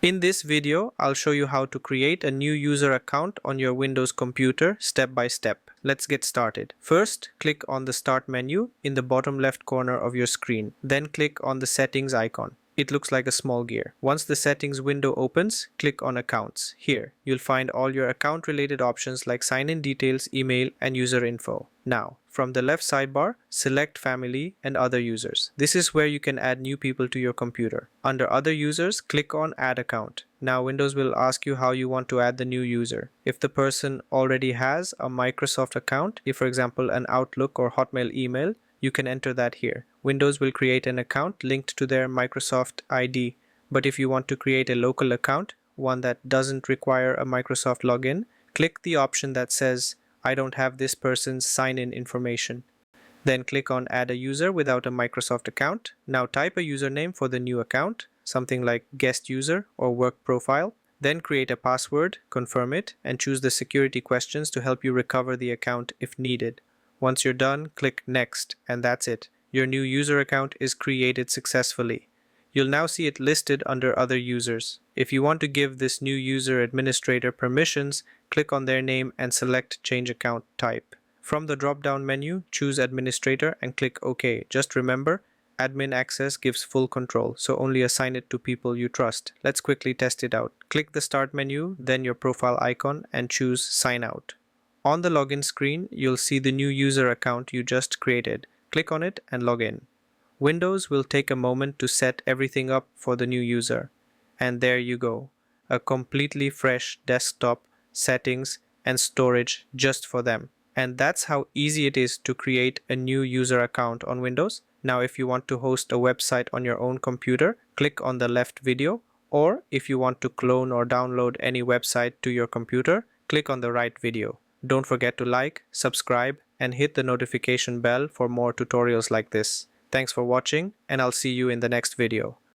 In this video, I'll show you how to create a new user account on your Windows computer step by step. Let's get started. First, click on the Start menu in the bottom left corner of your screen. Then click on the Settings icon. It looks like a small gear. Once the Settings window opens, click on Accounts. Here, you'll find all your account-related options like sign-in details, email, and user info. Now, from the left sidebar, select Family and Other Users. This is where you can add new people to your computer. Under Other Users, click on Add Account. Now Windows will ask you how you want to add the new user. If the person already has a Microsoft account, if for example an Outlook or Hotmail email, you can enter that here. Windows will create an account linked to their Microsoft ID. But if you want to create a local account, one that doesn't require a Microsoft login, click the option that says I don't have this person's sign-in information. Then click on Add a User without a Microsoft account. Now type a username for the new account, something like Guest User or Work Profile. Then create a password, confirm it, and choose the security questions to help you recover the account if needed. Once you're done, click Next, and that's it. Your new user account is created successfully. You'll now see it listed under Other Users. If you want to give this new user administrator permissions, click on their name and select Change Account Type. From the drop-down menu, choose Administrator and click OK. Just remember, admin access gives full control, so only assign it to people you trust. Let's quickly test it out. Click the Start menu, then your profile icon, and choose Sign Out. On the login screen, you'll see the new user account you just created. Click on it and log in. Windows will take a moment to set everything up for the new user. And there you go, a completely fresh desktop, settings, and storage just for them. And that's how easy it is to create a new user account on Windows. Now, if you want to host a website on your own computer, click on the left video, or if you want to clone or download any website to your computer, click on the right video. Don't forget to like, subscribe, and hit the notification bell for more tutorials like this. Thanks for watching, and I'll see you in the next video.